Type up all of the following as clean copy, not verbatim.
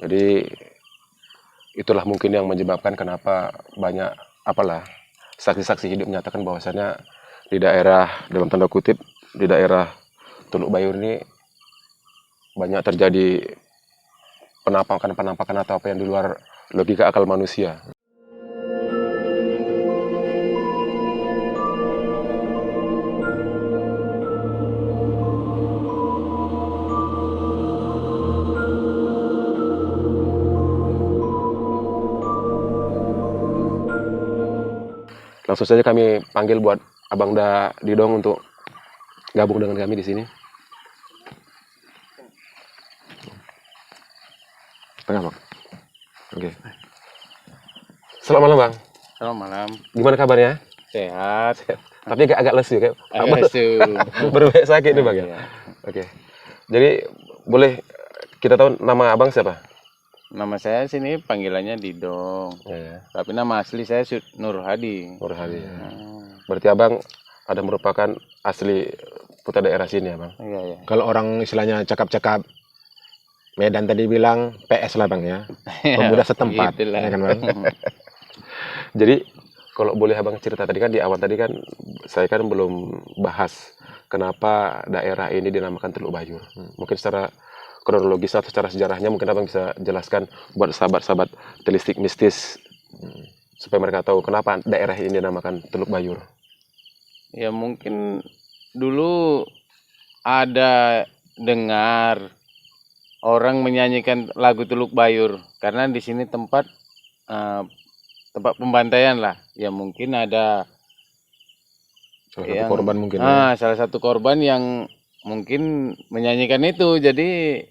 Jadi itulah mungkin yang menyebabkan kenapa banyak saksi-saksi hidup menyatakan bahwasannya di daerah dalam tanda kutip di daerah Teluk Bayur ini banyak terjadi penampakan atau apa yang di luar logika akal manusia. Langsung saja kami panggil buat Abang Da Didong untuk gabung dengan kami di sini. Tengah, Bang. Oke. Selamat malam, Bang. Selamat malam. Gimana kabarnya? Sehat. Tapi agak lesu kayak. Lesu. Berbaik sakit nih, Bang ya. Iya. Oke. Jadi boleh kita tahu nama Abang siapa? Nama saya sini panggilannya Didong. Ya. Tapi nama asli saya Nur Hadi. Nur Hadi. Ya. Berarti Abang ada merupakan asli putra daerah sini ya, Bang? Iya, iya. Kalau orang istilahnya cakap-cakap Medan tadi bilang PS lah, Bang ya. Pemuda setempat. Gitulah. Ya kan, Bang? Jadi kalau boleh Abang cerita tadi kan di awal tadi kan saya kan belum bahas kenapa daerah ini dinamakan Teluk Bayur. Mungkin secara kronologis atau secara sejarahnya mungkin Abang bisa jelaskan buat sahabat-sahabat telistik mistis supaya mereka tahu kenapa daerah ini dinamakan Teluk Bayur. Ya mungkin dulu ada dengar orang menyanyikan lagu Teluk Bayur karena di sini tempat pembantaian lah. Ya mungkin ada Salah satu korban mungkin. Salah satu korban yang mungkin menyanyikan itu, jadi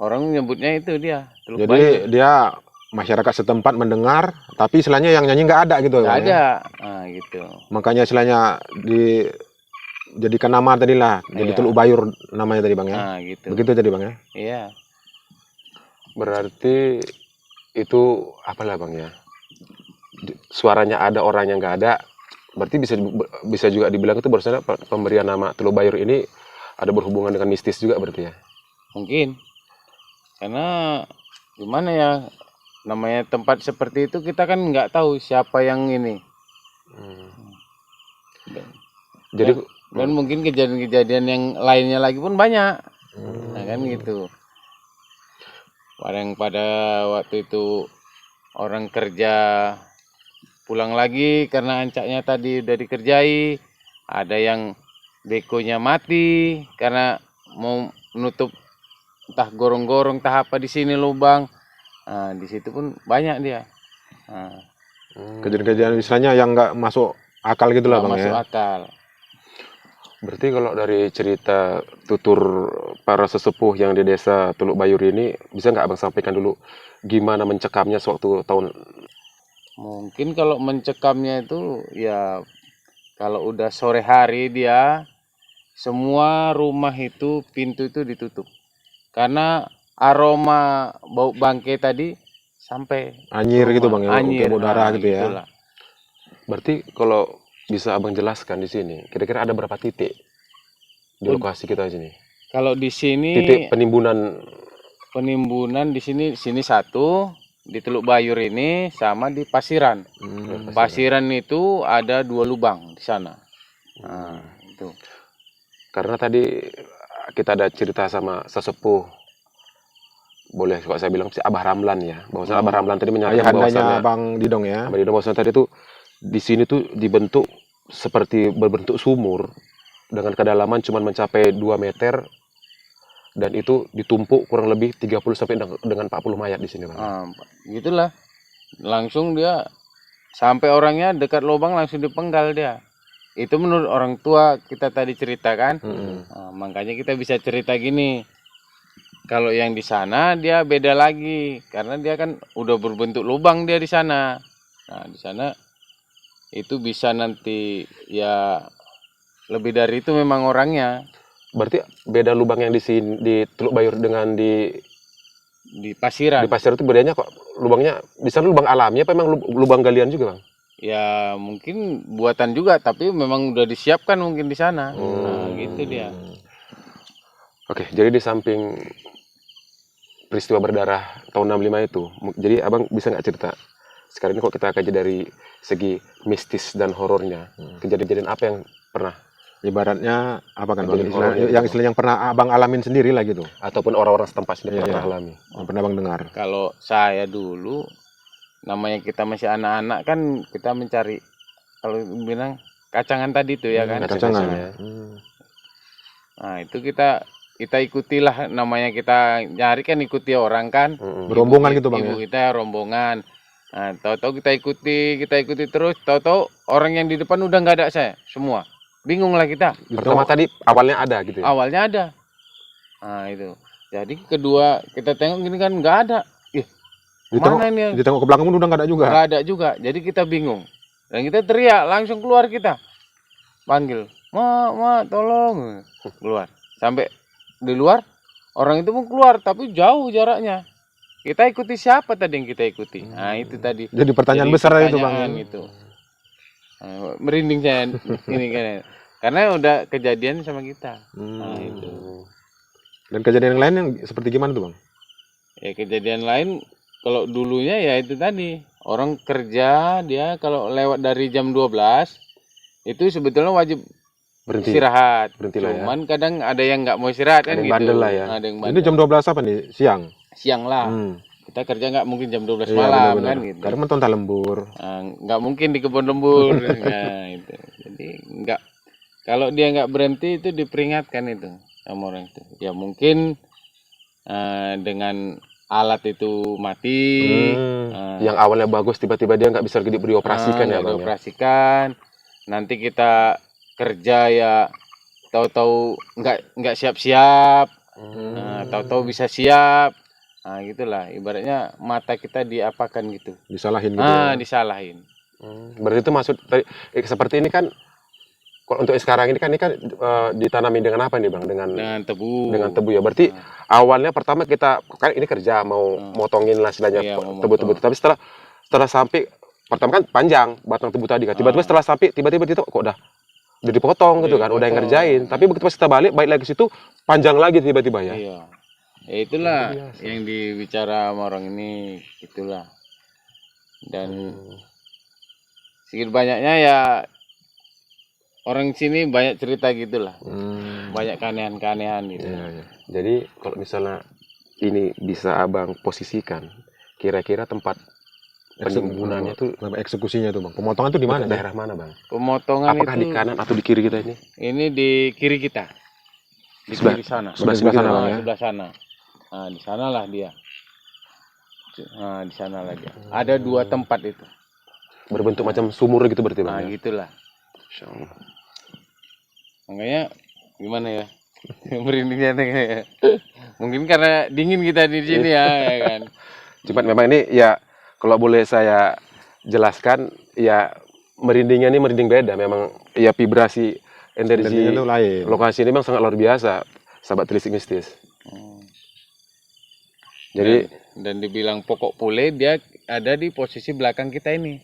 orang menyebutnya itu dia Teluk Jadi Bayur. dia masyarakat setempat mendengar, tapi istilahnya yang nyanyi nggak ada gitu. Nggak Bang, ada, ya? gitu. Makanya istilahnya dijadikan nama tadi lah, jadi Iya. Teluk Bayur namanya tadi, Bang ya. Gitu. Begitu tadi, Bang ya. Iya. Berarti itu apalah Bang ya? Suaranya ada, orangnya nggak ada. Berarti bisa juga dibilang itu bahwasanya pemberian nama Teluk Bayur ini ada berhubungan dengan mistis juga berarti ya? Mungkin. Karena gimana ya, namanya tempat seperti itu kita kan nggak tahu siapa yang ini. Jadi Dan mungkin kejadian-kejadian yang lainnya lagi pun banyak. Nah kan gitu. Pada waktu itu orang kerja pulang lagi karena ancaknya tadi udah dikerjai. Ada yang bekonya mati karena mau menutup entah gorong-gorong entah apa di sini lubang. Nah, di situ pun banyak dia. Kejadian-kejadian istilahnya yang nggak masuk akal gitu lah, Nggak Bang masuk ya. akal. berarti kalau dari cerita tutur para sesepuh yang di desa Teluk Bayur ini bisa nggak Abang sampaikan dulu gimana mencekamnya sewaktu tahun? Mungkin kalau mencekamnya itu ya kalau udah sore hari dia semua rumah itu pintu itu ditutup. Karena aroma bau bangkai tadi sampai Anyir gitu, Bang ya, anyir, untuk udara gitu ya. gitulah. Berarti kalau bisa Abang jelaskan di sini, kira-kira ada berapa titik di lokasi kita di sini? Kalau di sini Titik penimbunan di sini satu di Teluk Bayur ini sama di Pasiran. Pasiran itu ada 2 lubang di sana. Nah, itu. karena tadi kita ada cerita sama sesepuh, boleh kalau saya bilang si Abah Ramlan ya, bahwasanya Abah Ramlan tadi menyatakan Ayahandanya bahwasanya Bang Didong ya. Abah Didong bahwasanya tadi itu di sini tuh dibentuk seperti berbentuk sumur dengan kedalaman cuma mencapai 2 meter dan itu ditumpuk kurang lebih 30 sampai dengan 40 mayat di sini, Bang. Gitulah. Langsung dia sampai orangnya dekat lubang langsung dipenggal dia. Itu menurut orang tua kita tadi ceritakan. Makanya kita bisa cerita gini. Kalau yang di sana dia beda lagi karena dia kan udah berbentuk lubang dia di sana. Nah, di sana itu bisa nanti ya lebih dari itu memang orangnya. Berarti beda lubang yang di sini di Teluk Bayur dengan di Pasiran. Di Pasir itu bedanya kok lubangnya di sana lubang alami apa memang lubang galian juga, Bang? Ya mungkin buatan juga tapi memang udah disiapkan mungkin di sana. Nah, gitu dia. Oke, jadi di samping peristiwa berdarah tahun 65 itu. Jadi abang bisa nggak cerita sekarang ini kok kita kaji dari segi mistis dan horornya, kejadian-kejadian apa yang pernah Ibaratnya apa kan bang? Kejadian horornya Yang gitu, istilah yang pernah abang alamin sendiri lah gitu. ataupun orang-orang setempat sini Iya, pernah iya. alami? Yang pernah abang dengar. Kalau saya dulu, namanya kita masih anak-anak kan kita mencari, kalau bilang kacangan tadi tuh ya kan. Kacangan. ya. Nah itu kita ikutilah, namanya kita nyari kan ikuti orang kan. Berombongan gitu bang Ibu ya. kita rombongan. Nah, tahu-tahu kita ikuti terus, tahu-tahu orang yang di depan udah nggak ada saya semua. Bingung lah kita. Pertama tadi awalnya ada gitu ya? Awalnya ada. Nah itu. Jadi kedua kita tengok gini kan nggak ada. Ih, mana ini? Ditengok ke belakang pun udah nggak ada juga. Nggak ada juga. Jadi kita bingung. Dan kita teriak, langsung keluar kita. Panggil, ma, tolong. Keluar. Sampai di luar, orang itu pun keluar, tapi jauh jaraknya. Kita ikuti siapa tadi yang kita ikuti? Nah itu tadi. Jadi pertanyaan besar itu bang. Pertanyaan itu. Merinding saya ini kan. Karena udah kejadian sama kita. Nah itu. Dan kejadian yang lain yang seperti gimana tuh bang? Ya kejadian lain kalau dulunya ya itu tadi. Orang kerja dia kalau lewat dari jam 12 itu sebetulnya wajib Berhenti. istirahat. Berhenti lah ya. Cuman kadang ada yang nggak mau istirahat Ada kan yang gitu. bandel lah ya. Ada yang Ini bandel. jam 12 apa nih? Siang? Siang lah. Kita kerja nggak mungkin jam 12 malam kan gitu. Karena menonton lembur. Nggak mungkin di kebun lembur. Nah, itu. Jadi nggak, kalau dia nggak berhenti itu diperingatkan itu sama orang itu. Ya mungkin dengan alat itu mati. Yang awalnya bagus tiba-tiba dia nggak bisa dioperasikan ya nggak bang. dioperasikan. Nanti kita kerja ya tahu-tahu nggak siap-siap. Tahu-tahu bisa siap. Nah gitulah, ibaratnya mata kita diapakan gitu. Disalahin gitu. Ya. Disalahin. Berarti itu maksud seperti ini kan. Kalau untuk sekarang ini kan ditanami dengan apa nih bang? Dengan tebu. Dengan tebu ya. Berarti awalnya pertama kita kan ini kerja mau motongin lah istilahnya Iya, mau tebu-tebu. Tapi setelah sampai pertama kan panjang batang tebu tadi kan. Tiba-tiba setelah sampai tiba-tiba itu kok udah dipotong gitu kan. Udah yang ngerjain. Tapi begitu pas kita balik lagi situ panjang lagi tiba-tiba ya. Iya. Ya itulah yang dibicara sama orang ini, itulah. Dan sedikit banyaknya ya orang sini banyak cerita gitulah. Banyak keanehan-keanehan gitu. Iya. Jadi kalau misalnya ini bisa abang posisikan, kira-kira tempat penimbunan itu eksekusinya tuh bang. Pemotongan tuh di mana? Daerah mana bang? Pemotongan Apakah itu di kanan atau di kiri kita ini? Ini di kiri kita. Di Sebelah- kiri sana. sebelah sana, Bang, ya? Sebelah sana. Nah, di sanalah dia. Nah, di sanalah dia. Ada 2 tempat itu. Berbentuk macam sumur gitu berarti bang? Nah, Ya? gitulah. Insya Allah. Makanya gimana ya? Merindingnya ya. Mungkin karena dingin kita di sini ya kan. Cuman memang ini ya kalau boleh saya jelaskan ya merindingnya ini merinding beda. Memang ya vibrasi energi Energinya tuh lain. lokasi ini memang sangat luar biasa, sahabat telisik mistis. Jadi dan dibilang pokok pule dia ada di posisi belakang kita ini.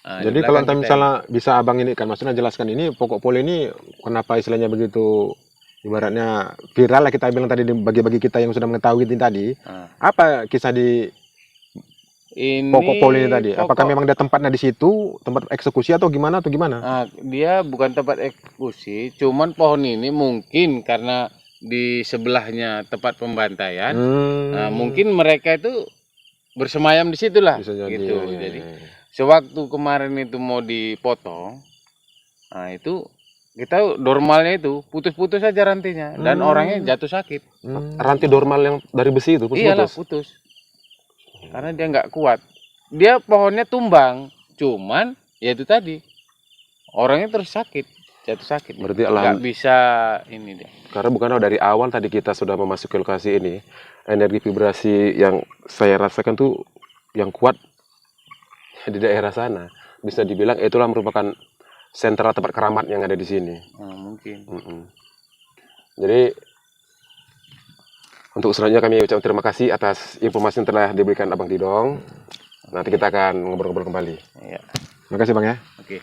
Nah, Jadi kalau misalnya bisa abang ini kan maksudnya jelaskan ini pokok pole ini kenapa istilahnya begitu ibaratnya viral lah kita bilang tadi bagi-bagi kita yang sudah mengetahui ini tadi. Apa kisah di ini pokok pole ini tadi? Apakah memang ada tempatnya di situ, tempat eksekusi atau gimana atau gimana? Dia bukan tempat eksekusi, cuman pohon ini mungkin karena di sebelahnya tempat pembantaian, mungkin mereka itu bersemayam di situlah, Bisa jadi, gitu. ya, Jadi ya. sewaktu kemarin itu mau dipotong, nah itu kita normalnya itu putus-putus aja rantinya dan orangnya jatuh sakit. rantai dormal yang dari besi itu Iyalah putus-putus. putus, karena dia nggak kuat. Dia pohonnya tumbang, cuman ya itu tadi orangnya terus sakit, jatuh sakit. Berarti Nggak bisa ini dia. karena bukan dari awal tadi kita sudah memasuki lokasi ini, energi vibrasi yang saya rasakan tuh yang kuat di daerah sana. Bisa dibilang itulah merupakan sentral tempat keramat yang ada di sini. Mungkin. Jadi untuk selanjutnya kami ucapkan terima kasih atas informasi yang telah diberikan Abang Didong. Nanti kita akan ngobrol-ngobrol kembali. Iya. Terima kasih bang ya. Oke.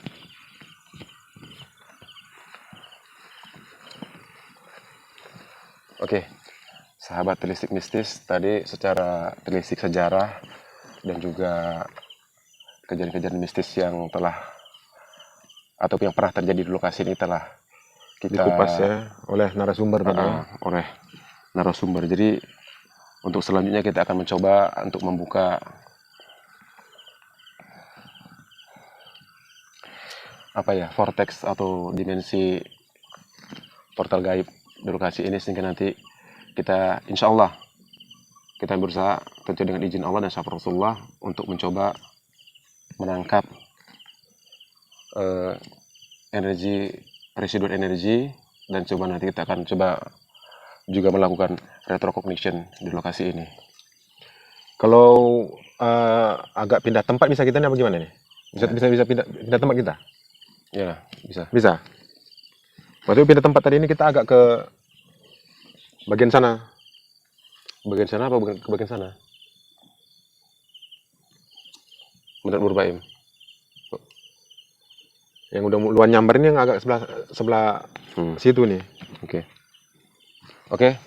Oke, sahabat telisik mistis tadi secara telisik sejarah dan juga kejadian-kejadian mistis yang telah atau yang pernah terjadi di lokasi ini telah kita Dikupas ya oleh narasumber tadi. oleh narasumber. Jadi untuk selanjutnya kita akan mencoba untuk membuka vortex atau dimensi portal gaib di lokasi ini, sehingga nanti kita insya Allah kita berusaha tentu dengan izin Allah dan syafaat Rasulullah untuk mencoba menangkap residual energi, dan coba nanti kita akan coba juga melakukan retrocognition di lokasi ini. Kalau agak pindah tempat bisa kita nih apa gimana nih? Bisa pindah tempat kita? Ya, bisa. Bisa. Waktu pindah tempat tadi ini kita agak ke bagian sana. Bagian sana apa ke bagian sana? Menurut Burbaim. Yang udah luar nyamber ini yang agak sebelah situ nih. Oke.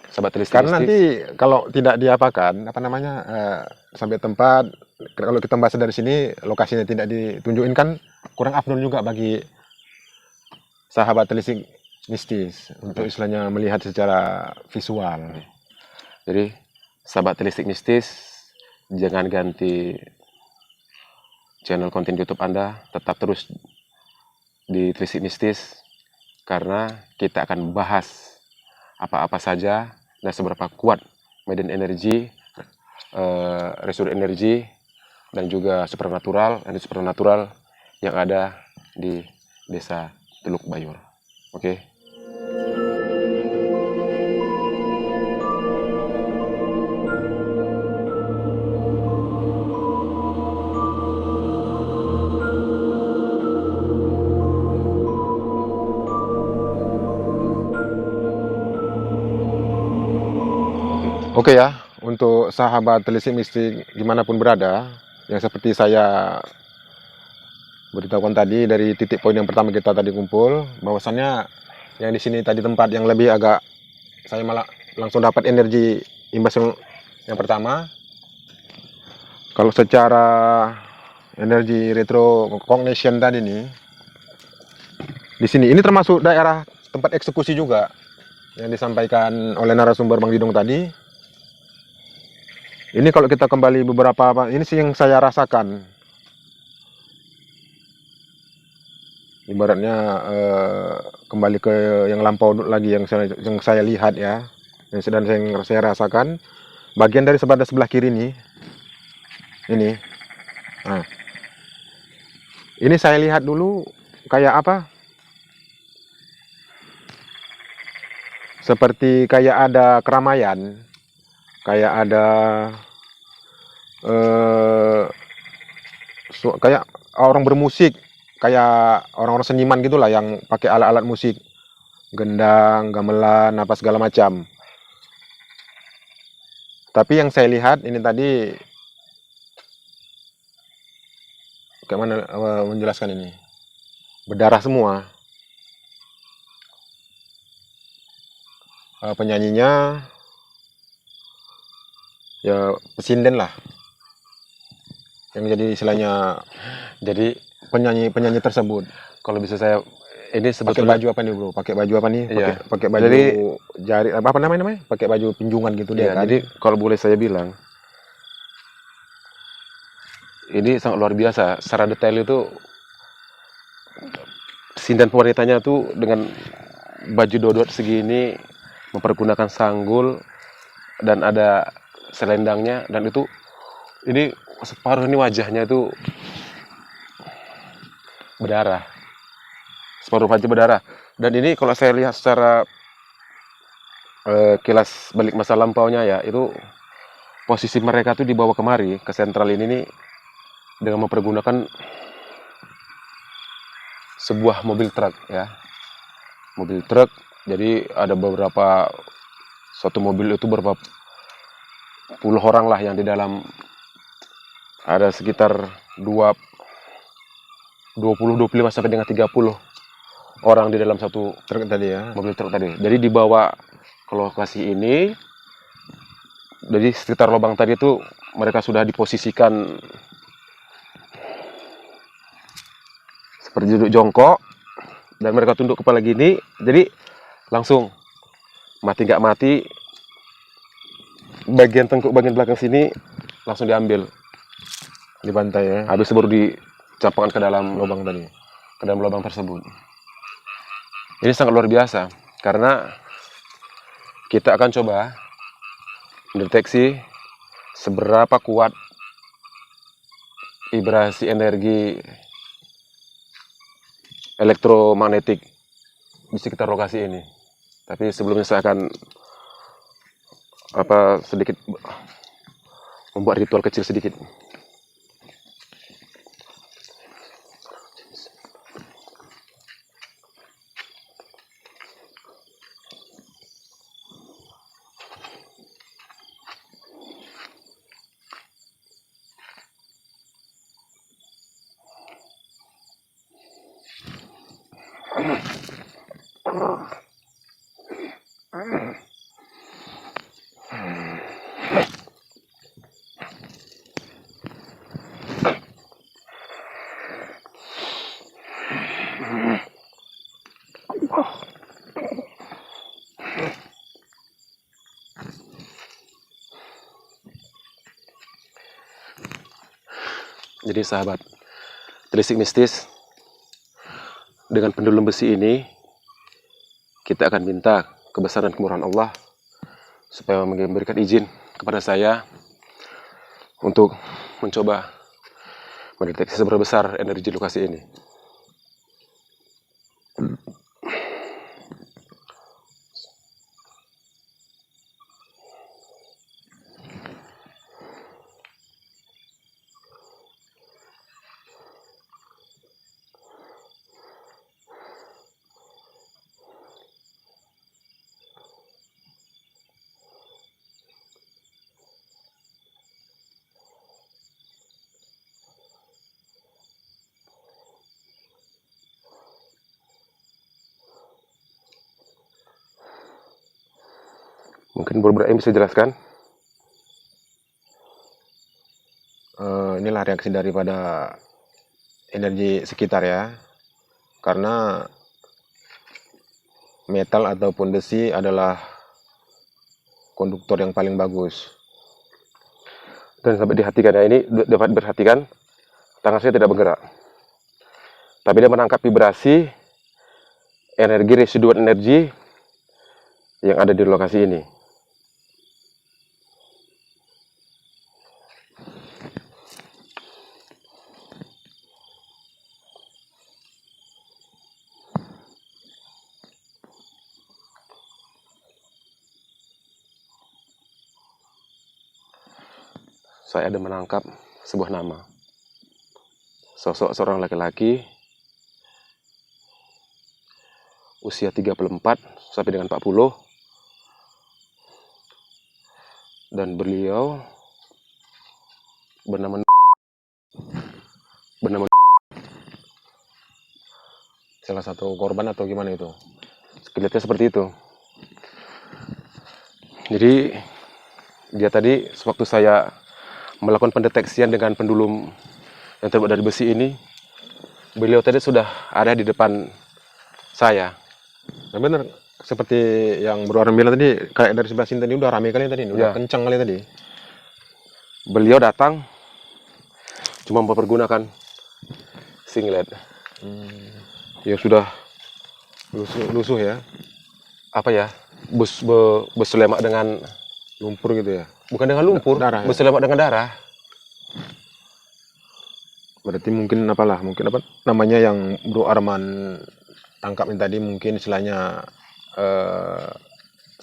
Sahabat telisik Karena mistis. nanti kalau tidak diapakan, sampai tempat, kalau kita bahas dari sini lokasinya tidak ditunjukin kan kurang afdol juga bagi sahabat telisik mistis untuk istilahnya melihat secara visual. Jadi sahabat telisik mistis, jangan ganti channel konten YouTube Anda, tetap terus di telisik mistis karena kita akan bahas apa-apa saja dan seberapa kuat medan energi, residu energi, dan juga supernatural yang ada di desa Teluk Bayur. Oke. Oke ya, untuk sahabat telisik mistik dimanapun berada, yang seperti saya beritahukan tadi dari titik poin yang pertama kita tadi kumpul, bahwasannya yang di sini tadi tempat yang lebih agak saya malah langsung dapat energi imbas yang pertama. Kalau secara energi retrocognition tadi nih, di sini ini termasuk daerah tempat eksekusi juga yang disampaikan oleh narasumber Bang Didong tadi. Ini kalau kita kembali beberapa, ini sih yang saya rasakan. Ibaratnya kembali ke yang lampau lagi yang saya lihat ya, yang sedang saya rasakan. Bagian dari sebelah kiri nih, ini. Nah, ini saya lihat dulu kayak apa? Seperti kayak ada keramaian, kayak ada kayak orang bermusik, kayak orang-orang seniman gitulah yang pakai alat-alat musik, gendang, gamelan, apa segala macam. Tapi yang saya lihat ini tadi, kayak mana menjelaskan ini? Berdarah semua. Penyanyinya ya pesinden lah, yang jadi istilahnya Jadi penyanyi tersebut. kalau bisa saya ini Pakai sebetulnya baju apa nih bro? Pakai baju apa nih? Iya. Pakai baju Jadi- jari apa namanya? Pakai baju pinjungan gitu Iya, dia kan? jadi kalau boleh saya bilang, ini sangat luar biasa. Secara detail itu, sindan wanitanya tuh dengan baju dodot segini, mempergunakan sanggul, dan ada selendangnya, dan itu, ini separuh ini wajahnya itu berdarah. Separuh wajah berdarah. Dan ini kalau saya lihat secara kilas balik masa lampaunya ya, itu posisi mereka tuh dibawa kemari ke sentral ini nih dengan mempergunakan sebuah mobil truk ya, mobil truk. Jadi ada suatu mobil itu berapa puluh orang lah yang di dalam, ada sekitar 20-25 sampai dengan 30 orang di dalam satu Truk tadi ya. mobil truk tadi. Jadi dibawa ke lokasi ini. Jadi sekitar lubang tadi itu mereka sudah diposisikan seperti duduk jongkok dan mereka tunduk kepala gini. Jadi langsung mati nggak mati, bagian tengkuk bagian belakang sini langsung diambil, Dibantai ya. habis itu baru dicampakkan ke dalam Lubang tadi. lubang tersebut. Ini sangat luar biasa karena kita akan coba mendeteksi seberapa kuat vibrasi energi elektromagnetik di sekitar lokasi ini. Tapi sebelumnya saya akan sedikit membuat ritual kecil sedikit. Jadi sahabat telisik mistis, dengan pendulum besi ini kita akan minta kebesaran kemurahan Allah supaya memberikan izin kepada saya untuk mencoba mendeteksi seberapa besar energi lokasi ini. Mungkin Bro Ibrahim bisa jelaskan? Inilah reaksi daripada energi sekitar ya. Karena metal ataupun besi adalah konduktor yang paling bagus. Dan sampai dihatikan ya, ini dapat diperhatikan, tangan saya tidak bergerak. Tapi dia menangkap vibrasi energi residuan energi yang ada di lokasi ini. Saya ada menangkap sebuah nama. Sosok seorang laki-laki usia 34 sampai dengan 40, dan beliau bernama Salah satu korban atau gimana itu? kelihatannya seperti itu. Jadi dia tadi sewaktu saya melakukan pendeteksian dengan pendulum yang terbuat dari besi ini, beliau tadi sudah ada di depan saya. Nah, benar seperti yang Bro Arman bilang tadi, kayak dari sebelah sini tadi udah rame kali tadi, udah Ya. kencang kali tadi. Beliau datang cuma mempergunakan singlet. Ya sudah lusuh ya, Apa ya? Berselema dengan, lumpur gitu ya. bukan dengan lumpur, Darah ya? berselema dengan darah. Berarti mungkin apalah, mungkin apa namanya yang Bro Arman tangkap ini tadi, mungkin istilahnya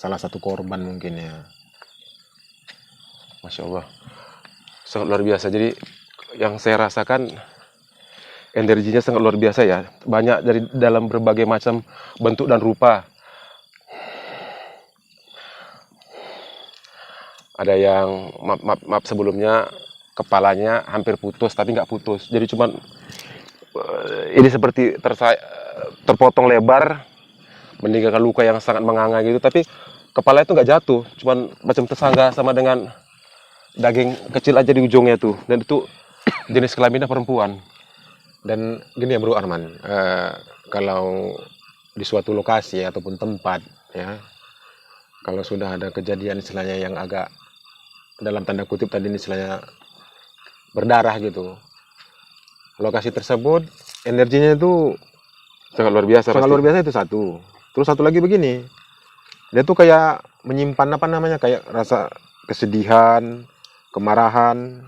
salah satu korban mungkin ya. Masya Allah, sangat luar biasa. Jadi yang saya rasakan energinya sangat luar biasa ya. Banyak dari dalam berbagai macam bentuk dan rupa. Ada yang maaf sebelumnya kepalanya hampir putus tapi nggak putus. Jadi cuman ini seperti terpotong lebar, meninggalkan luka yang sangat menganga gitu. Tapi kepala itu nggak jatuh, cuman macam tersangga sama dengan daging kecil aja di ujungnya tuh, dan itu jenis kelaminnya perempuan. Dan gini ya Bro Arman, kalau di suatu lokasi ataupun tempat ya, kalau sudah ada kejadian istilahnya yang agak dalam tanda kutip tadi istilahnya berdarah gitu, lokasi tersebut energinya itu Sangat luar biasa. sangat pasti. luar biasa, itu satu. Terus satu lagi begini, dia tuh kayak menyimpan apa namanya, kayak rasa kesedihan, kemarahan.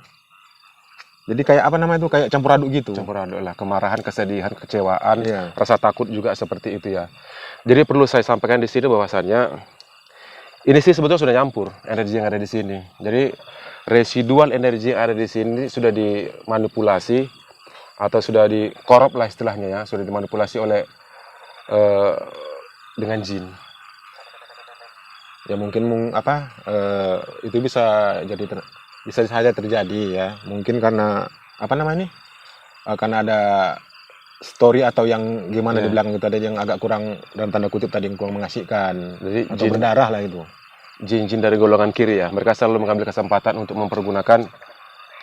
Jadi kayak apa namanya itu, kayak campur aduk gitu. Campur aduk lah, kemarahan, kesedihan, kecewaan, Iya. rasa takut juga seperti itu ya. Jadi perlu saya sampaikan di sini bahwasannya ini sih sebetulnya sudah nyampur energi yang ada di sini. Jadi residual energi yang ada di sini sudah dimanipulasi atau sudah dikorup lah istilahnya ya, sudah dimanipulasi oleh dengan jin. Ya mungkin itu bisa bisa saja terjadi ya. Mungkin karena apa namanya ini? Karena ada story atau yang gimana Ya. di belakang itu tadi yang agak kurang dalam tanda kutip tadi, yang kurang mengasihkan Jadi atau berdarah lah itu. jin-jin dari golongan kiri ya, mereka selalu mengambil kesempatan untuk mempergunakan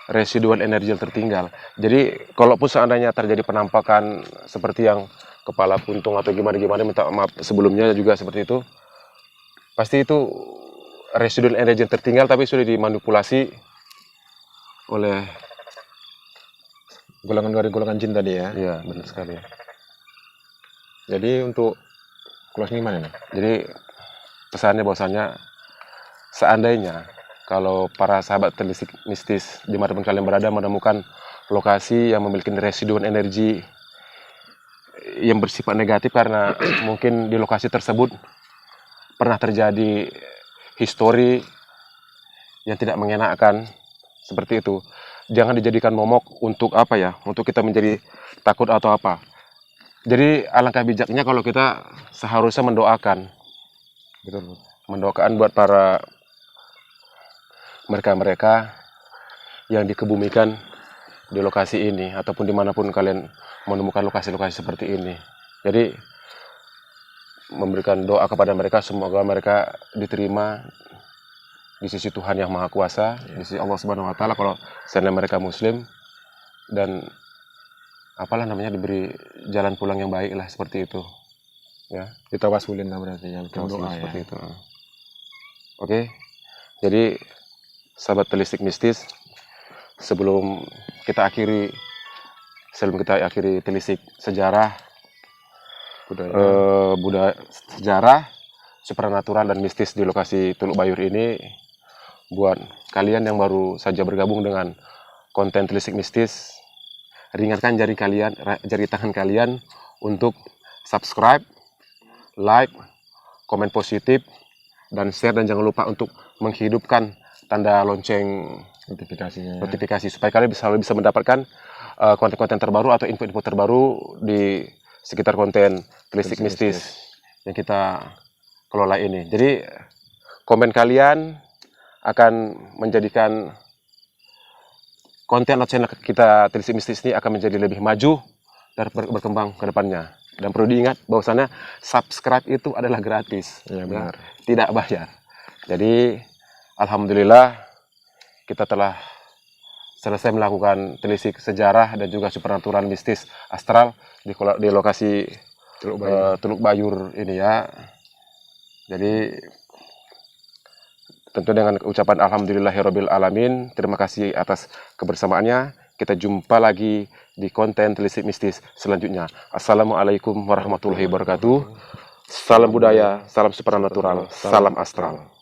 residual energi yang tertinggal. Jadi kalaupun seandainya terjadi penampakan seperti yang kepala puntung atau gimana-gimana, minta maaf sebelumnya juga seperti itu, pasti itu residual energi yang tertinggal tapi sudah dimanipulasi oleh, Golongan dari golongan jin tadi ya. ya benar sekali. Jadi untuk closing gimana nih? Jadi pesannya bahwasanya seandainya kalau para sahabat telisik mistis dimanapun kalian berada menemukan lokasi yang memiliki residual energi yang bersifat negatif karena mungkin di lokasi tersebut pernah terjadi histori yang tidak mengenakan seperti itu, jangan dijadikan momok untuk apa ya, untuk kita menjadi takut atau apa. Jadi alangkah bijaknya kalau kita seharusnya mendoakan, Betul. mendoakan buat para mereka-mereka yang dikebumikan di lokasi ini ataupun dimanapun kalian menemukan lokasi-lokasi seperti ini. Jadi memberikan doa kepada mereka, semoga mereka diterima di sisi Tuhan yang Maha Kuasa, di sisi Allah Subhanahu Wa Taala kalau seandainya mereka Muslim, dan apalah namanya, diberi jalan pulang yang baik lah seperti itu. Ya, Ditawasulin lah berarti ya, kalau doa ya. seperti itu. Oke, jadi sahabat telisik mistis, sebelum kita akhiri telisik sejarah budaya sejarah supranatural dan mistis di lokasi Teluk Bayur ini, buat kalian yang baru saja bergabung dengan konten telisik mistis, ringankan jari tangan kalian untuk subscribe, like, komen positif, dan share, dan jangan lupa untuk menghidupkan tanda lonceng notifikasi supaya kalian selalu bisa mendapatkan konten-konten terbaru atau info-info terbaru di sekitar konten telisik mistis yang kita kelola ini. Jadi komen kalian akan menjadikan konten atau channel kita telisik mistis ini akan menjadi lebih maju dan berkembang ke depannya. Dan perlu diingat bahwasannya subscribe itu adalah gratis, Ya, benar. tidak bayar. Jadi alhamdulillah kita telah selesai melakukan telisik sejarah dan juga supernatural mistis astral di lokasi Teluk Bayur ini ya. Jadi tentu dengan ucapan alhamdulillahirabbil alamin, terima kasih atas kebersamaannya. Kita jumpa lagi di konten telisik mistis selanjutnya. Assalamualaikum warahmatullahi wabarakatuh. Salam budaya, salam supernatural, salam astral.